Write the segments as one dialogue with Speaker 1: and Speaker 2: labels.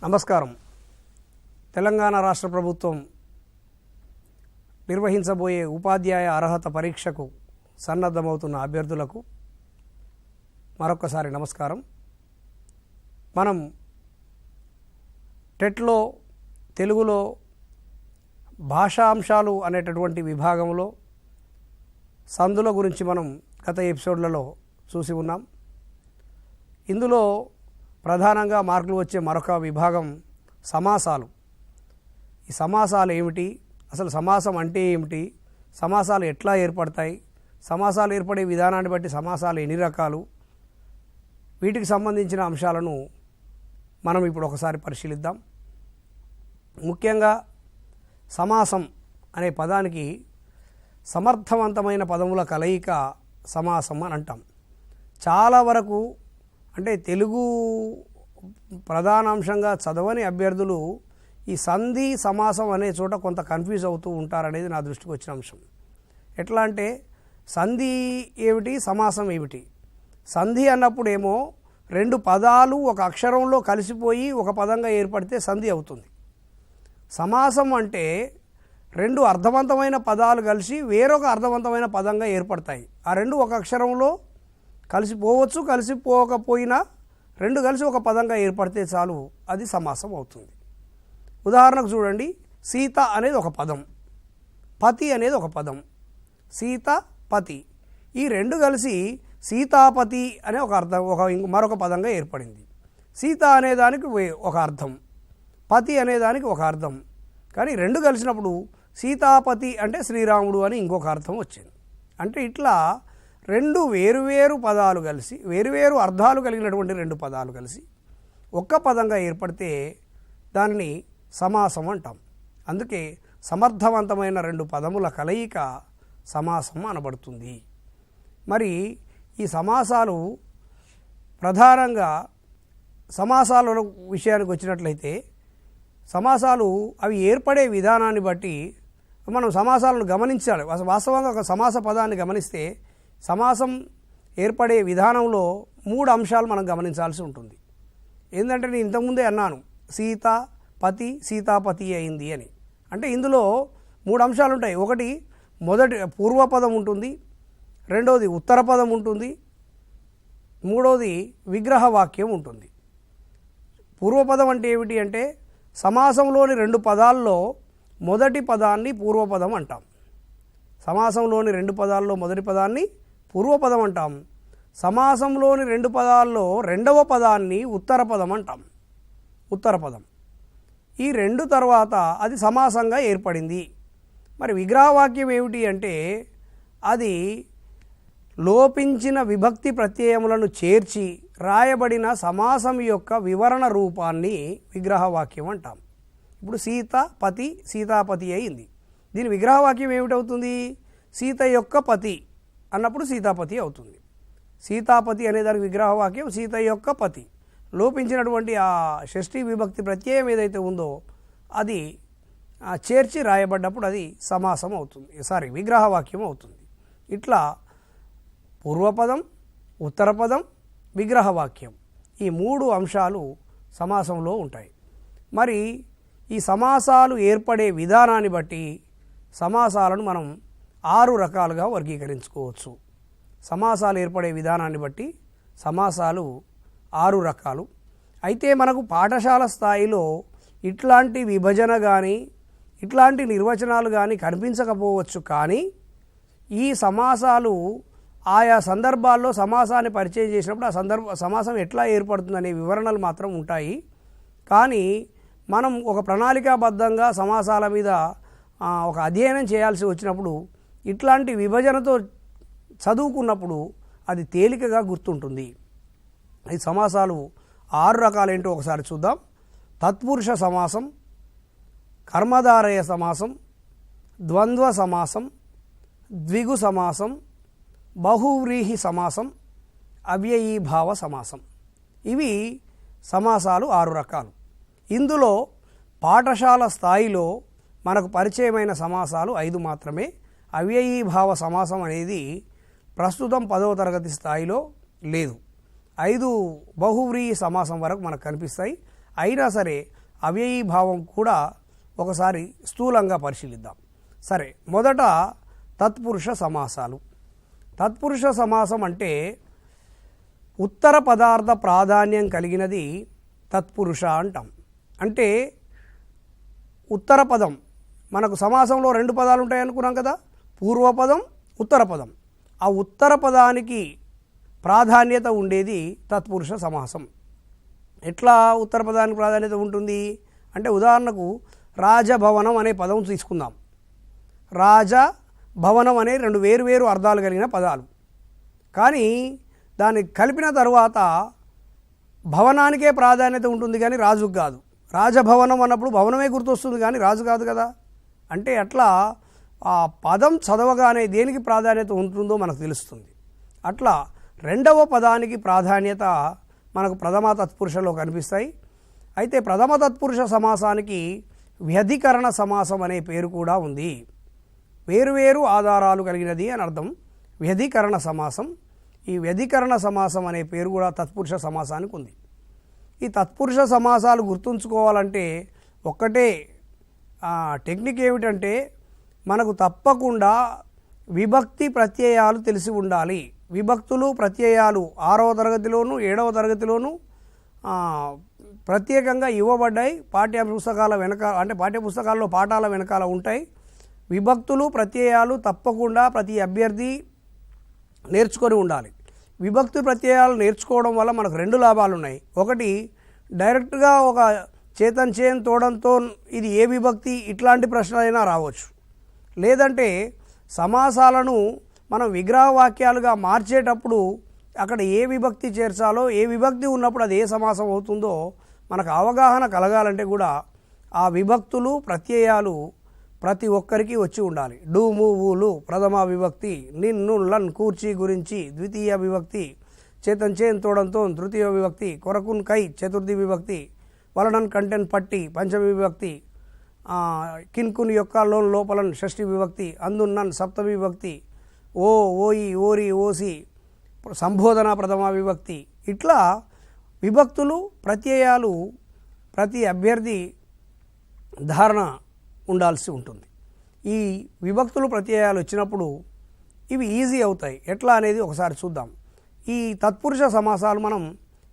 Speaker 1: నమస్కారం. తెలంగాణ రాష్ట్ర ప్రభుత్వం నిర్వహించబోయే ఉపాధ్యాయ అర్హత పరీక్షకు సన్నద్ధమవుతున్న అభ్యర్థులకు మరొకసారి నమస్కారం. మనం టెట్లో తెలుగులో భాషాంశాలు అనేటటువంటి విభాగంలో సందుల గురించి మనం గత ఎపిసోడ్లలో చూసి ఉన్నాం. ఇందులో ప్రధానంగా మార్కులు వచ్చే మరొక విభాగం సమాసాలు. ఈ సమాసాలు ఏమిటి, అసలు సమాసం అంటే ఏమిటి, సమాసాలు ఎట్లా ఏర్పడతాయి, సమాసాలు ఏర్పడే విధానాన్ని బట్టి సమాసాలు ఎన్ని రకాలు, వీటికి సంబంధించిన అంశాలను మనం ఇప్పుడు ఒకసారి పరిశీలిద్దాం. ముఖ్యంగా సమాసం అనే పదానికి సమర్థవంతమైన పదముల కలయిక సమాసం అని అంటాం. చాలా వరకు అంటే తెలుగు ప్రధానాంశంగా చదవని అభ్యర్థులు ఈ సంధి సమాసం అనే చోట కొంత కన్ఫ్యూజ్ అవుతూ ఉంటారనేది నా దృష్టికి వచ్చిన అంశం. ఎట్లా అంటే సంధి ఏమిటి, సమాసం ఏమిటి? సంధి అన్నప్పుడేమో రెండు పదాలు ఒక అక్షరంలో కలిసిపోయి ఒక పదంగా ఏర్పడితే సంధి అవుతుంది. సమాసం అంటే రెండు అర్థవంతమైన పదాలు కలిసి వేరొక అర్థవంతమైన పదంగా ఏర్పడతాయి. ఆ రెండు ఒక అక్షరంలో కలిసిపోవచ్చు, కలిసిపోకపోయినా రెండు కలిసి ఒక పదంగా ఏర్పడితే చాలు, అది సమాసం అవుతుంది. ఉదాహరణకు చూడండి, సీత అనేది ఒక పదం, పతి అనేది ఒక పదం. సీత పతి ఈ రెండు కలిసి సీతాపతి అనే ఒక అర్థం మరొక పదంగా ఏర్పడింది. సీత అనేదానికి ఒక అర్థం, పతి అనేదానికి ఒక అర్థం. కానీ రెండు కలిసినప్పుడు సీతాపతి అంటే శ్రీరాముడు అని ఇంకొక అర్థం వచ్చింది. అంటే ఇట్లా రెండు వేరువేరు పదాలు కలిసి వేరువేరు అర్థాలు కలిగినటువంటి రెండు పదాలు కలిసి ఒక్క పదంగా ఏర్పడితే దానిని సమాసం అంటాం. అందుకే సమర్థవంతమైన రెండు పదముల కలయిక సమాసం అనబడుతుంది. మరి ఈ సమాసాలు ప్రధానంగా సమాసాల విషయానికి వచ్చినట్లయితే సమాసాలు అవి ఏర్పడే విధానాన్ని బట్టి మనం సమాసాలను గమనించాలి. వాస్తవంగా ఒక సమాస పదాన్ని గమనిస్తే సమాసం ఏర్పడే విధానంలో మూడు అంశాలు మనం గమనించాల్సి ఉంటుంది. ఏంటంటే నేను ఇంతకుముందే అన్నాను, సీత పతి సీతాపతి అయింది అని. అంటే ఇందులో మూడు అంశాలు ఉంటాయి. ఒకటి మొదటి పూర్వపదం ఉంటుంది, రెండవది ఉత్తర పదం ఉంటుంది, మూడవది విగ్రహవాక్యం ఉంటుంది. పూర్వపదం అంటే ఏమిటి అంటే సమాసంలోని రెండు పదాల్లో మొదటి పదాన్ని పూర్వపదం అంటాం. సమాసంలోని రెండు పదాల్లో మొదటి పదాన్ని పూర్వపదం అంటాం. సమాసంలోని రెండు పదాల్లో రెండవ పదాన్ని ఉత్తర పదం అంటాం. ఉత్తర పదం ఈ రెండు తర్వాత అది సమాసంగా ఏర్పడింది. మరి విగ్రహవాక్యం ఏమిటి అంటే అది లోపించిన విభక్తి ప్రత్యయములను చేర్చి రాయబడిన సమాసం యొక్క వివరణ రూపాన్ని విగ్రహవాక్యం అంటాం. ఇప్పుడు సీత పతి సీతాపతి అయింది. దీని విగ్రహవాక్యం ఏమిటవుతుంది? సీత యొక్క పతి అన్నప్పుడు సీతాపతి అవుతుంది. సీతాపతి అనేదానికి విగ్రహవాక్యం సీత యొక్క పతి. లోపించినటువంటి ఆ షష్ఠీ విభక్తి ప్రత్యయం ఏదైతే ఉందో అది చేర్చి రాయబడ్డప్పుడు అది సమాసం అవుతుంది, విగ్రహవాక్యం అవుతుంది. ఇట్లా పూర్వపదం, ఉత్తర పదం, విగ్రహవాక్యం ఈ మూడు అంశాలు సమాసంలో ఉంటాయి. మరి ఈ సమాసాలు ఏర్పడే విధానాన్ని బట్టి సమాసాలను మనం 6 రకాలుగా వర్గీకరించుకోవచ్చు. సమాసాలు ఏర్పడే విధానాన్ని బట్టి సమాసాలు 6 రకాలు. అయితే మనకు పాఠశాల స్థాయిలో ఇట్లాంటి విభజన కానీ ఇట్లాంటి నిర్వచనాలు కానీ కనిపించకపోవచ్చు. కానీ ఈ సమాసాలు ఆయా సందర్భాల్లో సమాసాన్ని పరిచయం చేసినప్పుడు సమాసం ఎట్లా ఏర్పడుతుందనే వివరణలు మాత్రం ఉంటాయి. కానీ మనం ఒక ప్రణాళికాబద్ధంగా సమాసాల మీద ఒక అధ్యయనం చేయాల్సి వచ్చినప్పుడు ఇట్లాంటి విభజనతో చదువుకున్నప్పుడు అది తేలికగా గుర్తుంటుంది. ఈ సమాసాలు 6 రకాలేంటో ఒకసారి చూద్దాం. తత్పురుష సమాసం, కర్మధారయ సమాసం, ద్వంద్వ సమాసం, ద్విగు సమాసం, బహువ్రీహి సమాసం, అవ్యయీభావ సమాసం. ఇవి సమాసాలు 6 రకాలు. ఇందులో పాఠశాల స్థాయిలో మనకు పరిచయమైన సమాసాలు 5 మాత్రమే. అవ్యయీభావ సమాసం అనేది ప్రస్తుతం 10వ తరగతి స్థాయిలో లేదు. 5 బహువ్రీహి సమాసం వరకు మనకు కనిపిస్తాయి. అయినా సరే అవ్యయీభావం కూడా ఒకసారి స్థూలంగా పరిశీలిద్దాం. సరే, మొదట తత్పురుష సమాసాలు. తత్పురుష సమాసం అంటే ఉత్తర పదార్థ ప్రాధాన్యం కలిగినది తత్పురుష అంటాం. అంటే ఉత్తర పదం, మనకు సమాసంలో 2 పదాలు ఉంటాయి అనుకున్నాం కదా, పూర్వపదం, ఉత్తర పదం. ఆ ఉత్తర పదానికి ప్రాధాన్యత ఉండేది తత్పురుష సమాసం. ఎట్లా ఉత్తర పదానికి ప్రాధాన్యత ఉంటుంది అంటే, ఉదాహరణకు రాజభవనం అనే పదం తీసుకుందాం. రాజ భవనం అనే 2 వేరు అర్థాలు కలిగిన పదాలు. కానీ దాన్ని కలిపిన తరువాత భవనానికే ప్రాధాన్యత ఉంటుంది కానీ రాజుకు కాదు. రాజభవనం అన్నప్పుడు భవనమే గుర్తొస్తుంది కానీ రాజు కాదు కదా. అంటే అట్లా ఆ పదం చదవగానే దేనికి ప్రాధాన్యత ఉంటుందో మనకు తెలుస్తుంది. అట్లా 2వ పదానికి ప్రాధాన్యత మనకు ప్రథమ తత్పురుషలో కనిపిస్తాయి. అయితే ప్రథమ తత్పురుష సమాసానికి వ్యధికరణ సమాసం అనే పేరు కూడా ఉంది. వేరువేరు ఆధారాలు కలిగినది అని అర్థం వ్యధికరణ సమాసం. ఈ వ్యధికరణ సమాసం అనే పేరు కూడా తత్పురుష సమాసానికి ఉంది. ఈ తత్పురుష సమాసాలు గుర్తుంచుకోవాలంటే ఒక్కటే టెక్నిక్ ఏమిటంటే, మనకు తప్పకుండా విభక్తి ప్రత్యయాలు తెలిసి ఉండాలి. విభక్తులు ప్రత్యయాలు 6వ తరగతిలోను 7వ తరగతిలోను ప్రత్యేకంగా ఇవ్వబడ్డాయి. పాఠ్యపుస్తకాల వెనకాల, అంటే పాఠ్యపుస్తకాల్లో పాఠాల వెనకాల ఉంటాయి. విభక్తులు ప్రత్యయాలు తప్పకుండా ప్రతి అభ్యర్థి నేర్చుకొని ఉండాలి. విభక్తి ప్రత్యయాలు నేర్చుకోవడం వల్ల మనకు 2 లాభాలు ఉన్నాయి. ఒకటి, డైరెక్ట్గా ఒక చేతన్ చేన్ తోడంతో ఇది ఏ విభక్తి ఇట్లాంటి ప్రశ్నలైనా రావచ్చు. లేదంటే సమాసాలను మనం విగ్రహ వాక్యాలుగా మార్చేటప్పుడు అక్కడ ఏ విభక్తి చేర్చాలో, ఏ విభక్తి ఉన్నప్పుడు అది ఏ సమాసం అవుతుందో మనకు అవగాహన కలగాలంటే కూడా ఆ విభక్తులు ప్రత్యయాలు ప్రతి ఒక్కరికి వచ్చి ఉండాలి. డు మూవులు ప్రథమ విభక్తి, నిన్ను లన్ కూర్చి గురించి ద్వితీయ విభక్తి, చేతన్ చేన్ తోడంతో తృతీయ విభక్తి, కొరకున్ కై చతుర్థి విభక్తి, వలనన్ కంటెన్ పట్టి పంచమి విభక్తి, కిన్కున్ యొక్క లోన్ లోపలన్ షష్ఠి విభక్తి, అందున్నన్ సప్తమి విభక్తి, ఓ ఓయి ఓరి ఓసి సంబోధన ప్రథమ విభక్తి. ఇట్లా విభక్తులు ప్రత్యయాలు ప్రతి అభ్యర్థి ధారణ ఉండాల్సి ఉంటుంది. ఈ విభక్తులు ప్రత్యయాలు వచ్చినప్పుడు ఇవి ఈజీ అవుతాయి. ఎట్లా అనేది ఒకసారి చూద్దాం. ఈ తత్పురుష సమాసాలు మనం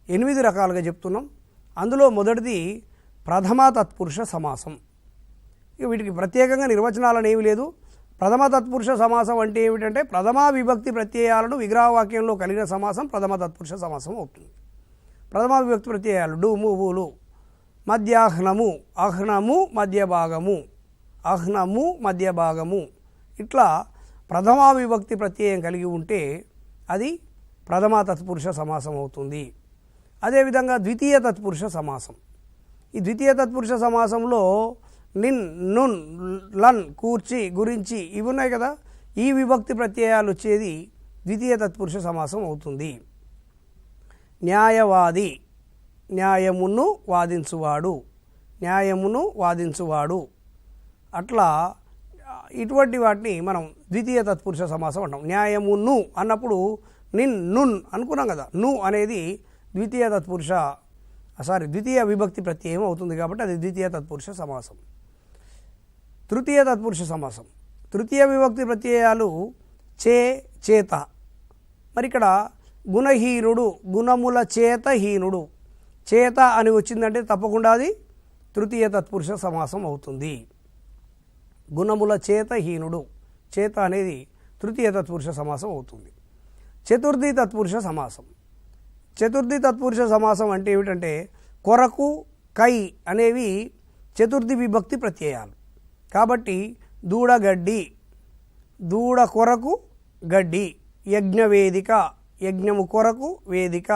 Speaker 1: 8 రకాలుగా చెప్తున్నాం. అందులో మొదటిది ప్రథమ తత్పురుష సమాసం. వీటికి ప్రత్యేకంగా నిర్వచనాలను ఏమీ లేదు. ప్రథమ తత్పురుష సమాసం అంటే ఏమిటంటే, ప్రథమ విభక్తి ప్రత్యయాలను విగ్రహవాక్యంలో కలిగిన సమాసం ప్రథమ తత్పురుష సమాసం అవుతుంది. ప్రథమ విభక్తి ప్రత్యయాలు డు మూవులు, మధ్యాహ్నము, అహ్నము మధ్య భాగము, అహ్నము మధ్య భాగము, ఇట్లా ప్రథమ విభక్తి ప్రత్యయం కలిగి ఉంటే అది ప్రథమ తత్పురుష సమాసం అవుతుంది. అదేవిధంగా ద్వితీయ తత్పురుష సమాసం. ఈ ద్వితీయ తత్పురుష సమాసంలో నిన్, నున్, లన్, కూర్చి, గురించి ఇవి ఉన్నాయి కదా. ఈ విభక్తి ప్రత్యయాలు వచ్చేది ద్వితీయ తత్పురుష సమాసం అవుతుంది. న్యాయవాది, న్యాయమును వాదించువాడు, న్యాయమును వాదించువాడు, అట్లా ఇటువంటి వాటిని మనం ద్వితీయ తత్పురుష సమాసం అంటాం. న్యాయమును అన్నప్పుడు నిన్, నున్ అనుకున్నాం కదా. ను అనేది ద్వితీయ విభక్తి ప్రత్యయం అవుతుంది కాబట్టి అది ద్వితీయ తత్పురుష సమాసం. తృతీయ తత్పురుష సమాసం. తృతీయ విభక్తి ప్రత్యయాలు చే, చేత. మరి ఇక్కడ గుణహీనుడు, గుణముల చేత హీనుడు, చేత అని వచ్చిందంటే తప్పకుండా అది తృతీయ తత్పురుష సమాసం అవుతుంది. గుణముల చేత హీనుడు, చేత అనేది తృతీయ తత్పురుష సమాసం అవుతుంది. చతుర్థి తత్పురుష సమాసం. చతుర్థి తత్పురుష సమాసం అంటే ఏమిటంటే, కొరకు, కై అనేవి చతుర్థి విభక్తి ప్రత్యయాలు. కాబట్టి దూడగడ్డి, దూడ కొరకు గడ్డి, యజ్ఞవేదిక, యజ్ఞము కొరకు వేదిక,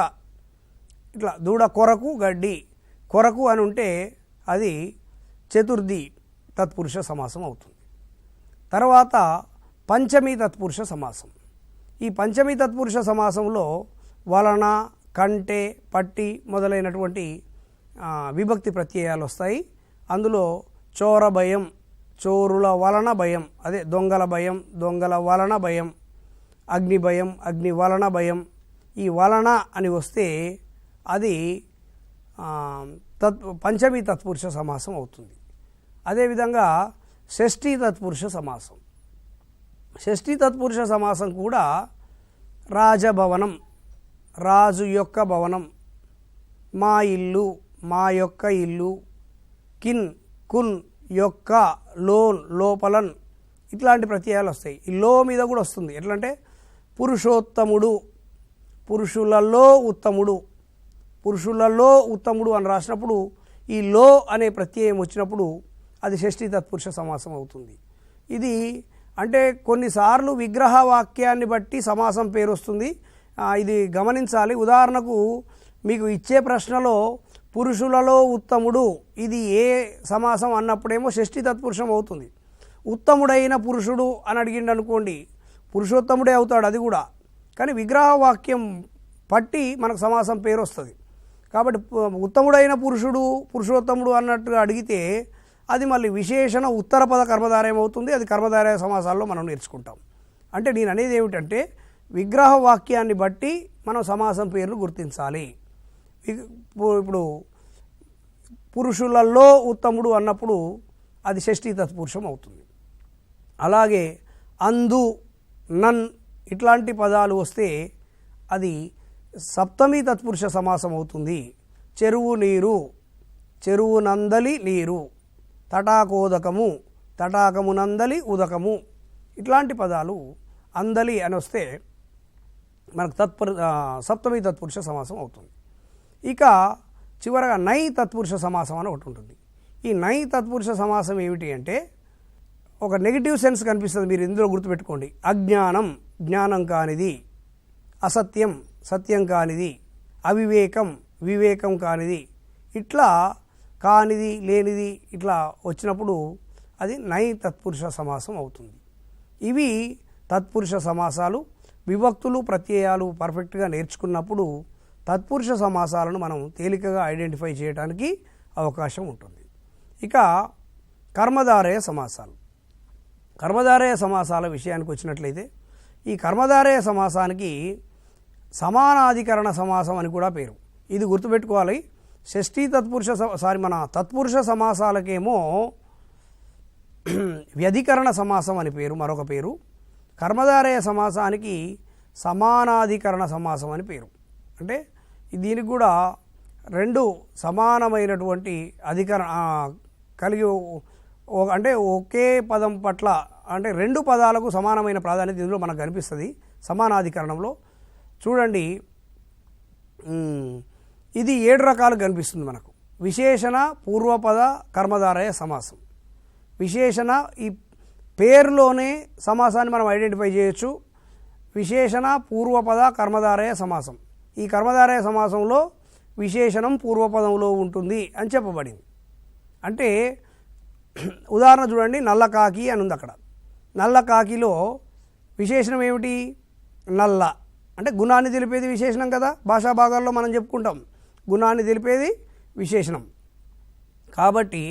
Speaker 1: ఇట్లా దూడ కొరకు గడ్డి, కొరకు అని ఉంటే అది చతుర్థి తత్పురుష సమాసం అవుతుంది. తర్వాత పంచమి తత్పురుష సమాసం. ఈ పంచమి తత్పురుష సమాసంలో వలన, కంటే, పట్టి మొదలైనటువంటి విభక్తి ప్రత్యయాలు వస్తాయి. అందులో చోర భయం, చోరుల వలన భయం, అదే దొంగల భయం, దొంగల వలన భయం, అగ్ని భయం, అగ్ని వలన భయం. ఈ వలన అని వస్తే అది పంచమీ తత్పురుష సమాసం అవుతుంది. అదేవిధంగా షష్ఠీ తత్పురుష సమాసం. షష్ఠీ తత్పురుష సమాసం కూడా రాజభవనం, రాజు యొక్క భవనం, మా ఇల్లు, మా యొక్క ఇల్లు, కిన్, కున్, యొక్క, లోన్, లోపలన్ ఇట్లాంటి ప్రత్యయాలు వస్తాయి. ఈ లో మీద కూడా వస్తుంది. ఎట్లంటే పురుషోత్తముడు, పురుషులలో ఉత్తముడు, పురుషులలో ఉత్తముడు అని రాసినప్పుడు ఈ లో అనే ప్రత్యయం వచ్చినప్పుడు అది షష్ఠీ తత్పురుష సమాసం అవుతుంది. ఇది అంటే కొన్నిసార్లు విగ్రహ వాక్యాన్ని బట్టి సమాసం పేరు వస్తుంది. ఇది గమనించాలి. ఉదాహరణకు మీకు ఇచ్చే ప్రశ్నలో పురుషులలో ఉత్తముడు ఇది ఏ సమాసం అన్నప్పుడేమో షష్ఠీ తత్పురుషం అవుతుంది. ఉత్తముడైన పురుషుడు అని అడిగిండు అనుకోండి, పురుషోత్తముడే అవుతాడు అది కూడా. కానీ విగ్రహ వాక్యం పట్టి మనకు సమాసం పేరు వస్తుంది. కాబట్టి ఉత్తముడైన పురుషుడు, పురుషోత్తముడు అన్నట్టుగా అడిగితే అది మళ్ళీ విశేషణ ఉత్తర పద కర్మధారయం అవుతుంది. అది కర్మధారయ సమాసాల్లో మనం నేర్చుకుంటాం. అంటే నేను అనేది ఏమిటంటే విగ్రహ వాక్యాన్ని బట్టి మనం సమాసం పేరును గుర్తించాలి. ఇప్పుడు పురుషులలో ఉత్తముడు అన్నప్పుడు అది షష్ఠీ తత్పురుషం అవుతుంది. అలాగే అందు, నన్ ఇట్లాంటి పదాలు వస్తే అది సప్తమీ తత్పురుష సమాసం అవుతుంది. చెరువు నీరు, చెరువు నందలి నీరు, తటాకోదకము, తటాకము నందలి ఉదకము ఇట్లాంటి పదాలు అందలి అని వస్తే మనకు సప్తమీ తత్పురుష సమాసం అవుతుంది. ఇక చివరగా నై తత్పురుష సమాసం అని ఒకటి ఉంటుంది. ఈ నై తత్పురుష సమాసం ఏమిటి అంటే ఒక నెగిటివ్ సెన్స్ కనిపిస్తుంది. మీరు ఇందులో గుర్తుపెట్టుకోండి. అజ్ఞానం, జ్ఞానం కానిది, అసత్యం, సత్యం కానిది, అవివేకం, వివేకం కానిది, ఇట్లా కానిది, లేనిది ఇట్లా వచ్చినప్పుడు అది నై తత్పురుష సమాసం అవుతుంది. ఇవి తత్పురుష సమాసాలు. విభక్తులు, ప్రత్యయాలు పర్ఫెక్ట్గా నేర్చుకున్నప్పుడు తత్పురుష సమాసాలను మనం తేలికగా ఐడెంటిఫై చేయడానికి అవకాశం ఉంటుంది. ఇక కర్మధారయ సమాసాలు. కర్మధారయ సమాసాల విషయానికి వచ్చినట్లయితే ఈ కర్మధారయ సమాసానికి సమానాధికరణ సమాసం అని కూడా పేరు. ఇది గుర్తుపెట్టుకోవాలి. షష్ఠీ తత్పురుష మన తత్పురుష సమాసాలకేమో వ్యధికరణ సమాసం అని పేరు, మరొక పేరు. కర్మధారయ సమాసానికి సమానాధికరణ సమాసం అని పేరు. అంటే దీనికి కూడా రెండు సమానమైనటువంటి అధికరణ కలిగి అంటే ఒకే పదం పట్ల అంటే రెండు పదాలకు సమానమైన ప్రాధాన్యత ఇందులో మనకు కనిపిస్తుంది సమానాధికరణంలో. చూడండి, ఇది 7 రకాలు కనిపిస్తుంది మనకు. విశేషణ, పూర్వపద, కర్మధారయ సమాసం. విశేషణ ఈ పేరులోనే సమాసాన్ని మనం ఐడెంటిఫై చేయొచ్చు. విశేషణ, పూర్వపద, కర్మధారయ సమాసం. ఈ కర్మధారయ సమాసంలో విశేషణం పూర్వపదంలో ఉంటుంది అని చెప్పబడింది. అంటే ఉదాహరణ చూడండి, నల్లకాకి అని ఉంది అక్కడ. నల్లకాకిలో విశేషణం ఏమిటి? నల్ల అంటే గుణాన్ని తెలిపేది విశేషణం కదా. భాషా భాగాల్లో మనం చెప్పుకుంటాం గుణాన్ని తెలిపేది విశేషణం. కాబట్టి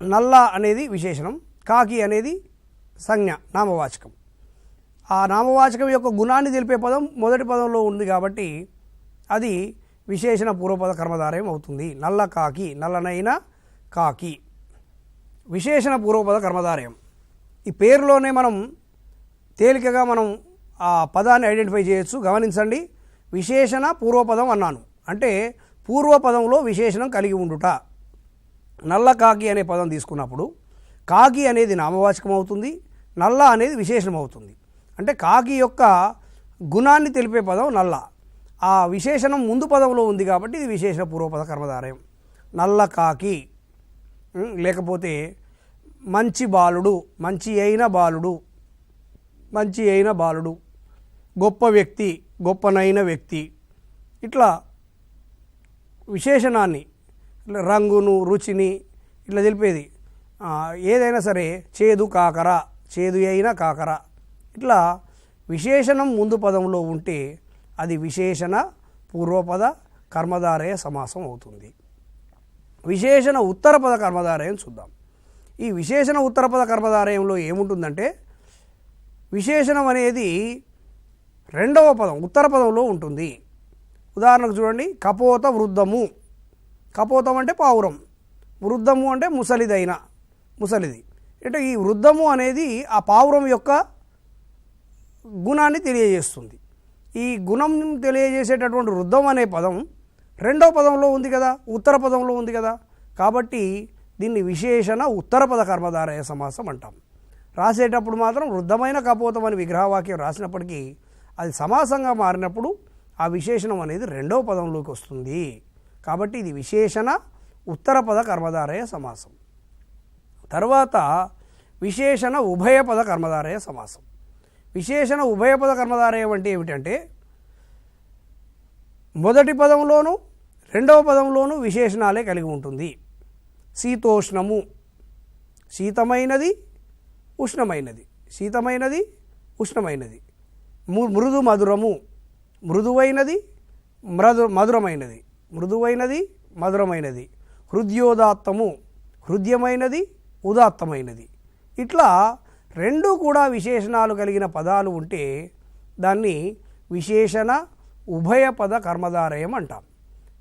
Speaker 1: నల్ల అనేది విశేషణం, కాకి అనేది సంజ్ఞ, నామవాచకం. ఆ నామవాచకం యొక్క గుణాన్ని తెలిపే పదం మొదటి పదంలో ఉంది కాబట్టి అది విశేషణ పూర్వపద కర్మధారయం అవుతుంది. నల్ల కాకి, నల్లనైన కాకి, విశేషణ పూర్వపద కర్మధారయం. ఈ పేరులోనే మనం తేలికగా మనం ఆ పదాన్ని ఐడెంటిఫై చేయొచ్చు. గమనించండి, విశేషణ పూర్వపదం అన్నాను అంటే పూర్వపదంలో విశేషణం కలిగి ఉండుట. నల్ల కాకి అనే పదం తీసుకున్నప్పుడు కాకి అనేది నామవాచకం అవుతుంది, నల్ల అనేది విశేషణం అవుతుంది. అంటే కాకి యొక్క గుణాన్ని తెలిపే పదం నల్ల. ఆ విశేషణం ముందు పదంలో ఉంది కాబట్టి ఇది విశేషణ పూర్వపద కర్మధారయం. నల్ల కాకి. లేకపోతే మంచి బాలుడు, మంచి అయిన బాలుడు, మంచి అయిన బాలుడు, గొప్ప వ్యక్తి, గొప్పనైన వ్యక్తి. ఇట్లా విశేషణాన్ని, రంగును, రుచిని ఇట్లా తెలిపేది ఏదైనా సరే. చేదు కాకర, చేదు అయిన కాకర. ఇట్లా విశేషణం ముందు పదంలో ఉంటే అది విశేషణ పూర్వపద కర్మధారయ సమాసం అవుతుంది. విశేషణ ఉత్తరపద కర్మధారయం చూద్దాం. ఈ విశేషణ ఉత్తరపద కర్మధారయంలో ఏముంటుందంటే విశేషణం అనేది రెండవ పదం ఉత్తర పదంలో ఉంటుంది. ఉదాహరణకు చూడండి, కపోత వృద్ధము. కపోతం అంటే పావురం, వృద్ధము అంటే ముసలిది. అంటే ఈ వృద్ధము అనేది ఆ పావురం యొక్క గుణాన్ని తెలియజేస్తుంది. ఈ గుణం తెలియజేసేటటువంటి వృద్ధం అనే పదం రెండవ పదంలో ఉంది కదా, ఉత్తర పదంలో ఉంది కదా. కాబట్టి దీన్ని విశేషణ ఉత్తర పద కర్మధారయ సమాసం అంటాం. రాసేటప్పుడు మాత్రం వృద్ధమైన కపోతం అని విగ్రహవాక్యం రాసినప్పటికీ అది సమాసంగా మారినప్పుడు ఆ విశేషణం అనేది రెండవ పదంలోకి వస్తుంది. కాబట్టి ఇది విశేషణ ఉత్తర పద కర్మధారయ సమాసం. తర్వాత విశేషణ ఉభయ పద కర్మధారయ సమాసం. విశేషణ ఉభయ పద కర్మధారయం అంటే ఏమిటంటే మొదటి పదంలోనూ రెండవ పదంలోనూ విశేషణాలే కలిగి ఉంటుంది. శీతోష్ణము, శీతమైనది ఉష్ణమైనది, శీతమైనది ఉష్ణమైనది. మృదు మధురము, మృదువైనది మధురమైనది, మృదువైనది మధురమైనది. హృద్యోదాత్తము, హృదయమైనది ఉదాత్తమైనది. ఇట్లా రెండు కూడా విశేషణాలు కలిగిన పదాలు ఉంటే దాన్ని విశేషణ ఉభయ పద కర్మధారయం అంటాం.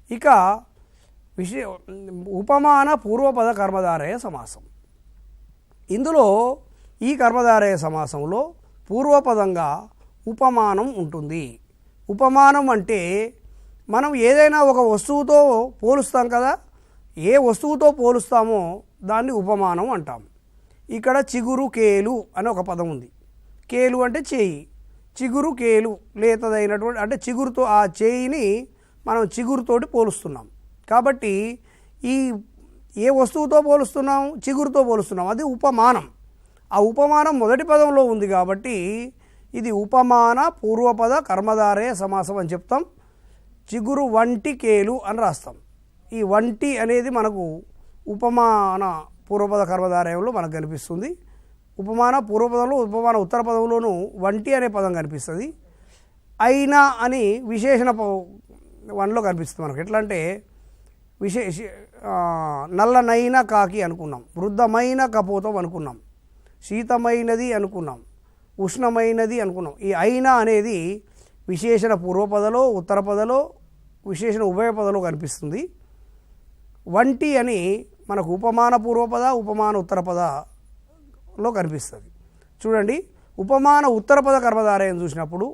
Speaker 1: ఇక ఉపమాన పూర్వపద కర్మధారయ సమాసం. ఇందులో ఈ కర్మధారయ సమాసంలో పూర్వపదంగా ఉపమానం ఉంటుంది. ఉపమానం అంటే మనం ఏదైనా ఒక వస్తువుతో పోలుస్తాం కదా, ఏ వస్తువుతో పోలుస్తామో దాన్ని ఉపమానం అంటాం. ఇక్కడ చిగురు కేలు అని ఒక పదం ఉంది. కేలు అంటే చేయి, చిగురు కేలు లేతదైనటువంటి అంటే చిగురుతో ఆ చేయిని మనం చిగురుతోటి పోలుస్తున్నాం. కాబట్టి ఈ ఏ వస్తువుతో పోలుస్తున్నాం, చిగురుతో పోలుస్తున్నాం, అది ఉపమానం. ఆ ఉపమానం మొదటి పదంలో ఉంది కాబట్టి ఇది ఉపమాన పూర్వపద కర్మధారయ సమాసం అని చెప్తాం. చిగురు వంటి కేలు అని రాస్తాం. ఈ వంటి అనేది మనకు ఉపమాన పూర్వపద కర్మధారయంలో మనకు కనిపిస్తుంది. ఉపమాన పూర్వపదంలో ఉపమాన ఉత్తర పదంలోనూ వంటి అనే పదం కనిపిస్తుంది. అయినా అని విశేషణ వన్లో కనిపిస్తుంది మనకు. ఎట్లా అంటే నల్లనైన కాకి అనుకున్నాం, వృద్ధమైన కపోతం అనుకున్నాం, శీతమైనది అనుకున్నాం, ఉష్ణమైనది అనుకున్నాం. ఈ అయినా అనేది విశేషణ పూర్వపదలో ఉత్తర పదలో విశేషణ ఉభయ పదలో కనిపిస్తుంది. వంటి అని మనకు ఉపమాన పూర్వపద ఉపమాన ఉత్తర పదలో కనిపిస్తుంది. చూడండి, ఉపమాన ఉత్తర పద కర్మధారయం చూసినప్పుడు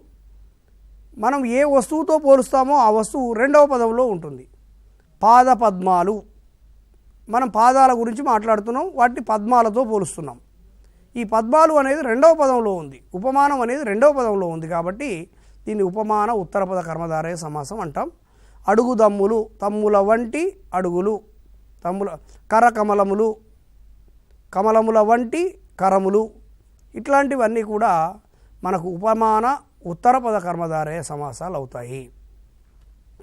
Speaker 1: మనం ఏ వస్తువుతో పోలుస్తామో ఆ వస్తువు రెండవ పదంలో ఉంటుంది. పాద పద్మాలు, మనం పాదాల గురించి మాట్లాడుతున్నాం, వాటిని పద్మాలతో పోలుస్తున్నాం. ఈ పద్మాలు అనేది రెండవ పదంలో ఉంది, ఉపమానం అనేది రెండవ పదంలో ఉంది. కాబట్టి దీన్ని ఉపమాన ఉత్తర పద కర్మధారయ సమాసం అంటాం. అడుగు దమ్ములు, తమ్ముల వంటి అడుగులు, తమ్ముల కరకమలములు, కమలముల వంటి కరములు, ఇట్లాంటివన్నీ కూడా మనకు ఉపమాన ఉత్తర పద కర్మధారయ సమాసాలు అవుతాయి.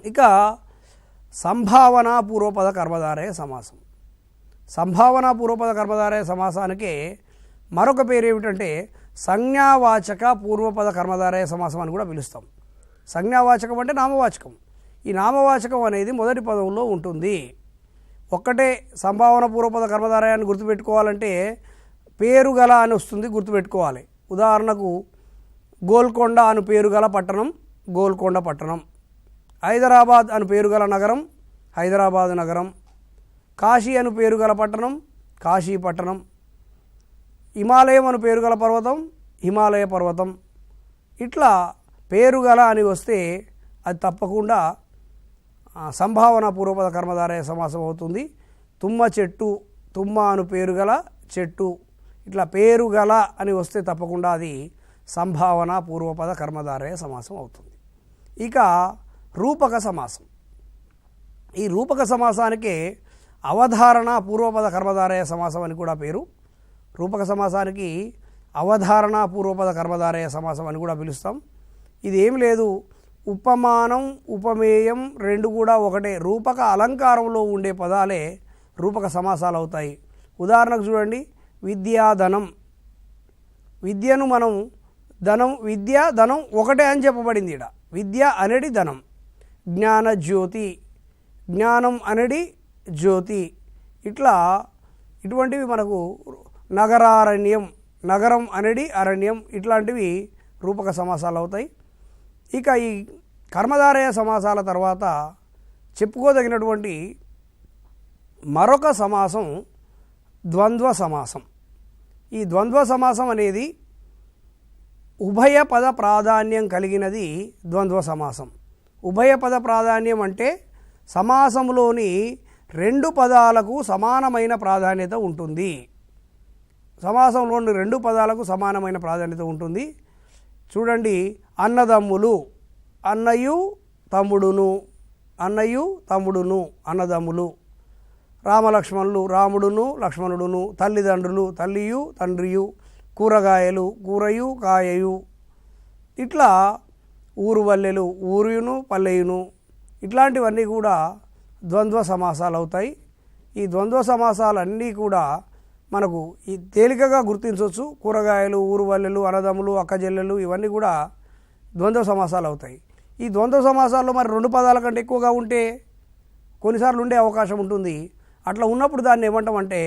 Speaker 1: ఇక సంభావన పూర్వపద కర్మధారయ సమాసం. సంభావన పూర్వపద కర్మధారయ సమాసానికి మరొక పేరు ఏమిటంటే సంజ్ఞావాచక పూర్వపద కర్మధారయ సమాసం అని కూడా పిలుస్తాం. సంజ్ఞావాచకం అంటే నామవాచకం. ఈ నామవాచకం అనేది మొదటి పదంలో ఉంటుంది. ఒక్కటే సంభావన పూర్వపద కర్మధారయాన్ని గుర్తుపెట్టుకోవాలంటే పేరు గల అని వస్తుంది, గుర్తుపెట్టుకోవాలి. ఉదాహరణకు గోల్కొండ అను పేరు గల పట్టణం గోల్కొండ పట్టణం, హైదరాబాద్ అను పేరు గల నగరం హైదరాబాద్ నగరం, కాశీ అను పేరు గల పట్టణం కాశీ పట్టణం, హిమాలయం అను పేరు గల పర్వతం హిమాలయ పర్వతం. ఇట్లా పేరు గల అని వస్తే అది తప్పకుండా సంభావన పూర్వపద కర్మధారయ సమాసం అవుతుంది. తుమ్మ చెట్టు, తుమ్మ అను పేరు గల చెట్టు, ఇట్లా పేరు గల అని వస్తే తప్పకుండా అది సంభావన పూర్వపద కర్మధారయ సమాసం అవుతుంది. ఇక రూపక సమాసం. ఈ రూపక సమాసానికి అవధారణ పూర్వపద కర్మధారయ సమాసం అని కూడా పేరు. రూపక సమాసానికి అవధారణ పూర్వపద కర్మధారయ సమాసం అని కూడా పిలుస్తాం. ఇది ఏం లేదు, ఉపమానం ఉపమేయం రెండు కూడా ఒకటే. రూపక అలంకారంలో ఉండే పదాలే రూపక సమాసాలు అవుతాయి. ఉదాహరణకు చూడండి, విద్యాధనం, విద్యను మనం ధనం, విద్య ధనం ఒకటే అని చెప్పబడింది. ఇక్కడ విద్య అనేది ధనం. జ్ఞాన జ్యోతి, జ్ఞానం అనేది జ్యోతి. ఇట్లా ఇటువంటివి మనకు నగరారణ్యం, నగరం అనేది అరణ్యం, ఇట్లాంటివి రూపక సమాసాలు అవుతాయి. ఇక ఈ కర్మధారయ సమాసాల తర్వాత చెప్పుకోదగినటువంటి మరొక సమాసం ద్వంద్వ సమాసం. ఈ ద్వంద్వ సమాసం అనేది ఉభయ పద ప్రాధాన్యం కలిగినది ద్వంద్వ సమాసం. ఉభయ పద ప్రాధాన్యం అంటే సమాసంలోని రెండు పదాలకు సమానమైన ప్రాధాన్యత ఉంటుంది. సమాసంలోని రెండు పదాలకు సమానమైన ప్రాధాన్యత ఉంటుంది. చూడండి, అన్నదమ్ములు, అన్నయు తమ్ముడును, అన్నయు తమ్ముడును అన్నదమ్ములు. రామలక్ష్మణులు, రాముడును లక్ష్మణుడును. తల్లిదండ్రులు, తల్లియు తండ్రియు. కూరగాయలు, కూరయు కాయయు. ఇట్లా ఊరువల్లెలు, ఊరుయును పల్లెయును. ఇట్లాంటివన్నీ కూడా ద్వంద్వ సమాసాలు అవుతాయి. ఈ ద్వంద్వ సమాసాలన్నీ కూడా మనకు ఈ తేలికగా గుర్తించవచ్చు. కూరగాయలు, ఊరువల్లెలు, అన్నదమ్ములు, అక్కజెల్లెలు ఇవన్నీ కూడా ద్వంద్వ సమాసాలు అవుతాయి. ఈ ద్వంద్వ సమాసాల్లో మరి రెండు పదాల కంటే ఎక్కువగా ఉంటే కొన్నిసార్లు ఉండే అవకాశం ఉంటుంది. అట్లా ఉన్నప్పుడు దాన్ని ఏమంటామంటే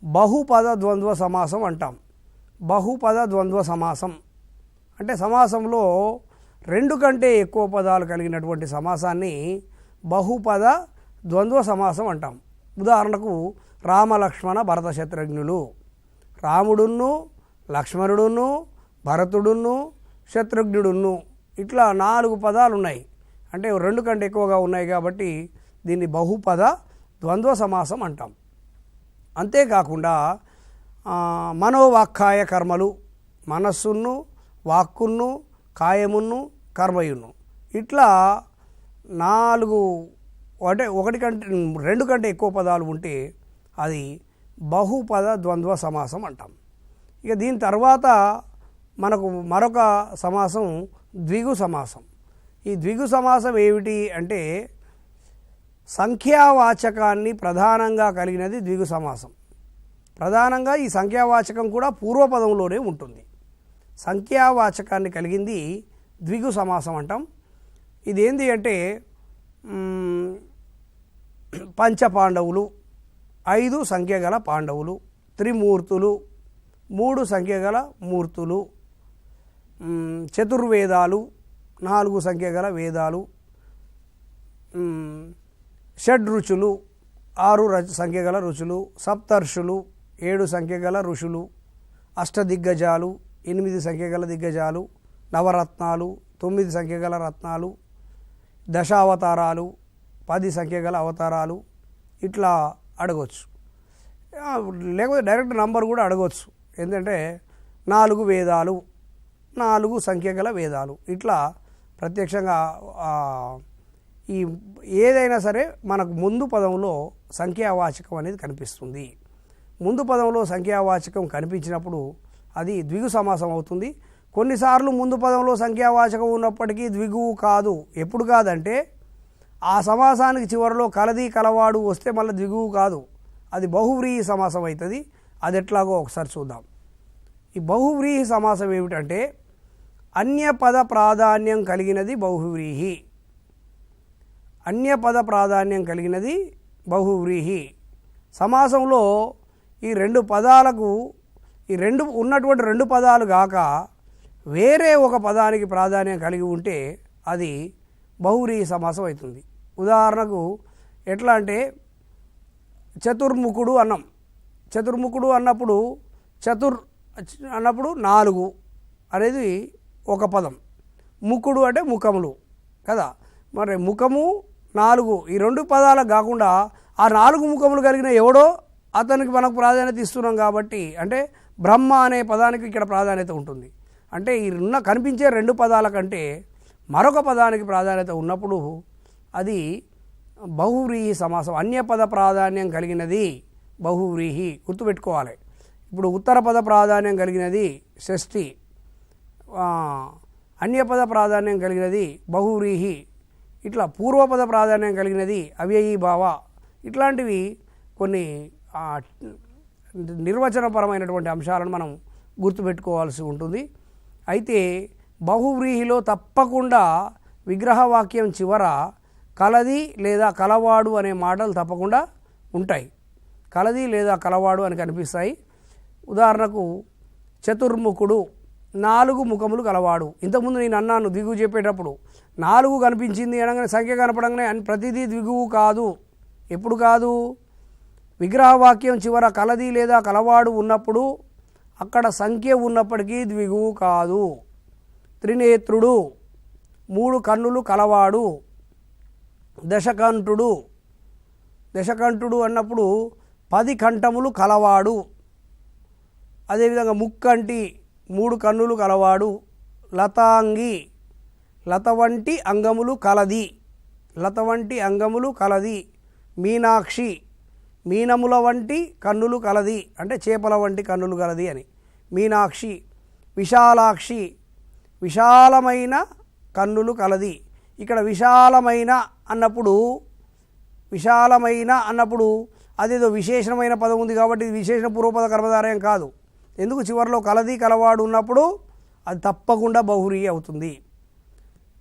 Speaker 1: బహుపద ద్వంద్వ సమాసం అంటాం. బహుపద ద్వంద్వ సమాసం అంటే సమాసంలో రెండు కంటే ఎక్కువ పదాలు కలిగినటువంటి సమాసాన్ని బహుపద ద్వంద్వ సమాసం అంటాం. ఉదాహరణకు రామలక్ష్మణ భరత శత్రుఘ్నులు. రాముడును లక్ష్మణుడును భరతుడును శత్రుఘ్నుడును ఇట్లా 4 పదాలు ఉన్నాయి. అంటే రెండు కంటే ఎక్కువగా ఉన్నాయి కాబట్టి దీన్ని బహుపద ద్వంద్వ సమాసం అంటాం. అంతేకాకుండా మనోవాక్కాయ కర్మలు, మనస్సును వాక్కును కాయమును కర్మయును ఇట్లా 4 అంటే ఒకటి కంటే రెండు కంటే ఎక్కువ పదాలు ఉంటే అది బహుపద ద్వంద్వ సమాసం అంటాం. ఇక దీని తర్వాత మనకు మరొక సమాసం ద్విగు సమాసం. ఈ ద్విగు సమాసం ఏమిటి అంటే సంఖ్యావాచకాన్ని ప్రధానంగా కలిగినది ద్విగు సమాసం. ప్రధానంగా ఈ సంఖ్యావాచకం కూడా పూర్వపదంలోనే ఉంటుంది. సంఖ్యావాచకాన్ని కలిగింది ద్విగు సమాసం అంటాం. ఇదేంటి అంటే పంచపాండవులు, 5 సంఖ్య గల పాండవులు. త్రిమూర్తులు, 3 సంఖ్య గల మూర్తులు. చతుర్వేదాలు, 4 సంఖ్య గల వేదాలు. షడ్రుచులు, 6 సంఖ్య గల రుచులు. సప్తర్షులు, 7 సంఖ్య గల ఋషులు. అష్టదిగ్గజాలు, 8 సంఖ్య గల దిగ్గజాలు. నవరత్నాలు, 9 సంఖ్య గల రత్నాలు. దశావతారాలు, 10 సంఖ్య గల అవతారాలు. ఇట్లా అడగవచ్చు. లేకపోతే డైరెక్ట్ నంబర్ కూడా అడగవచ్చు. ఏంటంటే 4 వేదాలు, 4 సంఖ్య గల వేదాలు. ఇట్లా ప్రత్యక్షంగా ఈ ఏదైనా సరే మనకు ముందు పదంలో సంఖ్యావాచకం అనేది కనిపిస్తుంది. ముందు పదంలో సంఖ్యావాచకం కనిపించినప్పుడు అది ద్విగు సమాసం అవుతుంది. కొన్నిసార్లు ముందు పదంలో సంఖ్యావాచకం ఉన్నప్పటికీ ద్విగువు కాదు. ఎప్పుడు కాదంటే ఆ సమాసానికి చివరిలో కలది కలవాడు వస్తే మళ్ళీ ద్విగువు కాదు, అది బహువ్రీహి సమాసం అవుతుంది. అది ఎట్లాగో ఒకసారి చూద్దాం. ఈ బహువ్రీహి సమాసం ఏమిటంటే అన్యపద ప్రాధాన్యం కలిగినది బహువ్రీహి. అన్యపద ప్రాధాన్యం కలిగినది బహువ్రీహి. సమాసంలో ఈ రెండు పదాలకు ఈ రెండు ఉన్నటువంటి రెండు పదాలు కాక వేరే ఒక పదానికి ప్రాధాన్యం కలిగి ఉంటే అది బహువ్రీహి సమాసం అవుతుంది. ఉదాహరణకు ఎట్లా అంటే చతుర్ముఖుడు అన్నాం. చతుర్ముఖుడు అన్నప్పుడు అన్నప్పుడు 4 అనేది ఒక పదం. ముఖుడు అంటే ముఖములు కదా. మరి ముఖము 4 ఈ రెండు పదాలకు కాకుండా ఆ 4 ముఖములు కలిగిన ఎవడో అతనికి మనకు ప్రాధాన్యత ఇస్తున్నాం కాబట్టి అంటే బ్రహ్మ అనే పదానికి ఇక్కడ ప్రాధాన్యత ఉంటుంది. అంటే ఈ కనిపించే రెండు పదాల కంటే మరొక పదానికి ప్రాధాన్యత ఉన్నప్పుడు అది బహువ్రీహి సమాసం. అన్యపద ప్రాధాన్యం కలిగినది బహువ్రీహి, గుర్తుపెట్టుకోవాలి. ఇప్పుడు ఉత్తర పద ప్రాధాన్యం కలిగినది షష్ఠి, అన్యపద ప్రాధాన్యం కలిగినది బహువ్రీహి. ఇట్లా పూర్వపద ప్రాధాన్యం కలిగినది అవ్యయీభావ. ఇట్లాంటివి కొన్ని నిర్వచనపరమైనటువంటి అంశాలను మనం గుర్తుపెట్టుకోవాల్సి ఉంటుంది. అయితే బహువ్రీహిలో తప్పకుండా విగ్రహవాక్యం చివర కలది లేదా కలవాడు అనే మాటలు తప్పకుండా ఉంటాయి. కలది లేదా కలవాడు అని కనిపిస్తాయి. ఉదాహరణకు చతుర్ముఖుడు, 4 ముఖములు కలవాడు. ఇంతకుముందు నేను అన్నాను ద్విగువు చెప్పేటప్పుడు 4 కనిపించింది అనగానే సంఖ్య కనపడంగానే ప్రతిదీ ద్విగువు కాదు. ఎప్పుడు కాదు? విగ్రహవాక్యం చివర కలది లేదా కలవాడు ఉన్నప్పుడు అక్కడ సంఖ్య ఉన్నప్పటికీ ద్విగువు కాదు. త్రినేత్రుడు 3 కన్నులు కలవాడు. దశకంఠుడు అన్నప్పుడు 10 కంఠములు కలవాడు. అదేవిధంగా ముక్కంటి 3 కన్నులు కలవాడు. లతాంగి లత వంటి అంగములు కలది. మీనాక్షి మీనముల వంటి కన్నులు కలది, అంటే చేపల వంటి కన్నులు కలది అని మీనాక్షి. విశాలాక్షి విశాలమైన కన్నులు కలది. ఇక్కడ విశాలమైన అన్నప్పుడు అదేదో విశేషమైన పదం ఉంది కాబట్టి ఇది విశేషణ పూర్వపద కర్మధారయం కాదు. ఎందుకు? చివరిలో కలది కలవాడు ఉన్నప్పుడు అది తప్పకుండా బహువ్రీహి అవుతుంది.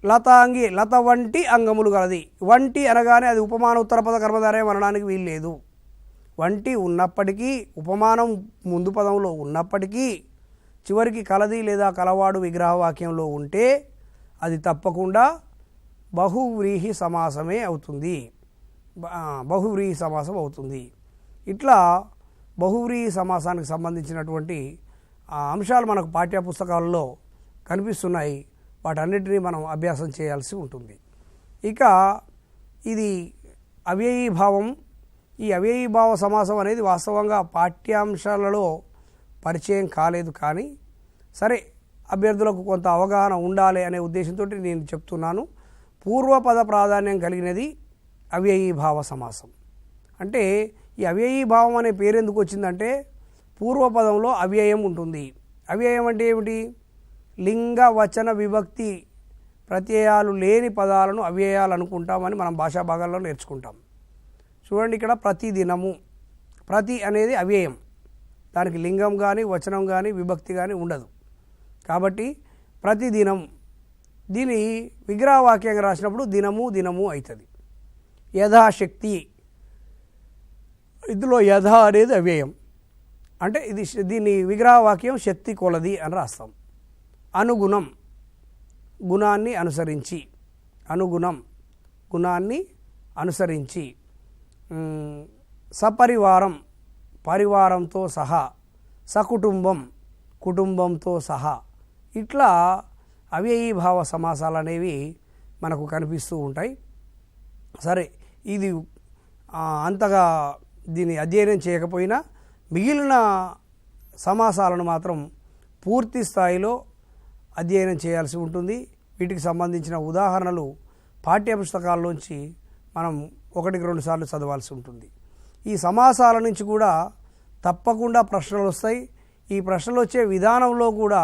Speaker 1: లతాంగి లత వంటి అంగములు కలది. వంటి అనగానే అది ఉపమాన ఉత్తరపద కర్మధారయం అనడానికి వీల్లేదు. వంటి ఉన్నప్పటికీ, ఉపమానం ముందు పదంలో ఉన్నప్పటికీ చివరికి కలది లేదా కలవాడు విగ్రహవాక్యంలో ఉంటే అది తప్పకుండా బహువ్రీహి సమాసమే అవుతుంది. బహువ్రీహి సమాసం అవుతుంది. ఇట్లా బహువ్రీహి సమాసానికి సంబంధించినటువంటి అంశాలు మనకు పాఠ్యపుస్తకాలలో కనిపిస్తున్నాయి. వాటన్నిటినీ మనం అభ్యాసం చేయాల్సి ఉంటుంది. ఇక ఇది అవ్యయీభావం. ఈ అవ్యయీభావ సమాసం అనేది వాస్తవంగా పాఠ్యాంశాలలో పరిచయం కాలేదు, కానీ సరే అభ్యర్థులకు కొంత అవగాహన ఉండాలి అనే ఉద్దేశంతో నేను చెప్తున్నాను. పూర్వపద ప్రాధాన్యం కలిగినది అవ్యయీభావ సమాసం. అంటే ఈ అవ్యయీభావం అనే పేరు ఎందుకు వచ్చిందంటే పూర్వపదంలో అవ్యయం ఉంటుంది. అవ్యయం అంటే ఏమిటి? లింగ వచన విభక్తి ప్రత్యయాలు లేని పదాలను అవ్యయాలు అనుకుంటామని మనం భాషా భాగాల్లో నేర్చుకుంటాం. చూడండి, ఇక్కడ ప్రతిదినము, ప్రతి అనేది అవ్యయం, దానికి లింగం కానీ వచనం కానీ విభక్తి కానీ ఉండదు. కాబట్టి ప్రతిదినం, దీని విగ్రహవాక్యంగా రాసినప్పుడు దినము అవుతుంది. యథాశక్తి, ఇందులో యథ అనేది అవ్యయం, అంటే దీన్ని విగ్రహవాక్యం శక్తి కొలది అని రాస్తాం. అనుగుణం, గుణాన్ని అనుసరించి, గుణాన్ని అనుసరించి. సపరివారం, పరివారంతో సహా. సకుటుంబం, కుటుంబంతో సహా. ఇట్లా అవ్యయీభావ సమాసాలు అనేవి మనకు కనిపిస్తూ ఉంటాయి. సరే, ఇది అంతగా దీన్ని అధ్యయనం చేయకపోయినా మిగిలిన సమాసాలను మాత్రం పూర్తి స్థాయిలో అధ్యయనం చేయాల్సి ఉంటుంది. వీటికి సంబంధించిన ఉదాహరణలు పాఠ్యపుస్తకాల్లోంచి మనం 1-2 సార్లు చదవాల్సి ఉంటుంది. ఈ సమాసాల నుంచి కూడా తప్పకుండా ప్రశ్నలు వస్తాయి. ఈ ప్రశ్నలు వచ్చే విధానంలో కూడా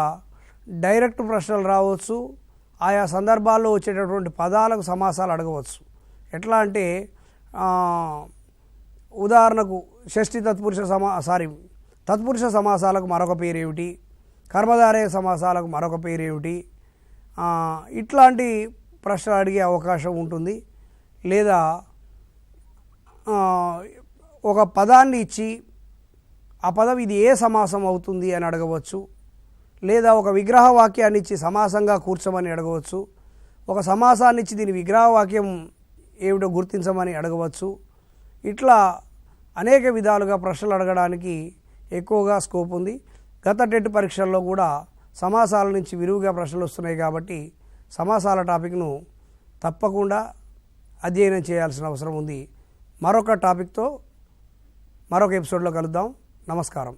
Speaker 1: డైరెక్ట్ ప్రశ్నలు రావచ్చు. ఆయా సందర్భాల్లో వచ్చేటటువంటి పదాలకు సమాసాలు అడగవచ్చు. ఎట్లా అంటే ఉదాహరణకు షష్ఠి తత్పురుష సమాసాలకు మరొక పేరు ఏమిటి, కర్మధారయ సమాసాలకు మరొక పేరు ఏమిటి, ఇట్లాంటి ప్రశ్నలు అడిగే అవకాశం ఉంటుంది. లేదా ఒక పదాన్ని ఇచ్చి ఆ పదం ఇది ఏ సమాసం అవుతుంది అని అడగవచ్చు. లేదా ఒక విగ్రహవాక్యాన్ని ఇచ్చి సమాసంగా కూర్చోమని అడగవచ్చు. ఒక సమాసాన్ని ఇచ్చి దీని విగ్రహవాక్యం ఏమిటో గుర్తించమని అడగవచ్చు. ఇట్లా అనేక విధాలుగా ప్రశ్నలు అడగడానికి ఎక్కువగా స్కోప్ ఉంది. గత టెట్ పరీక్షల్లో కూడా సమాసాల నుంచి విరివిగా ప్రశ్నలు వస్తున్నాయి కాబట్టి సమాసాల టాపిక్ను తప్పకుండా అధ్యయనం చేయాల్సిన అవసరం ఉంది. మరొక టాపిక్తో మరొక ఎపిసోడ్లో కలుద్దాం. నమస్కారం.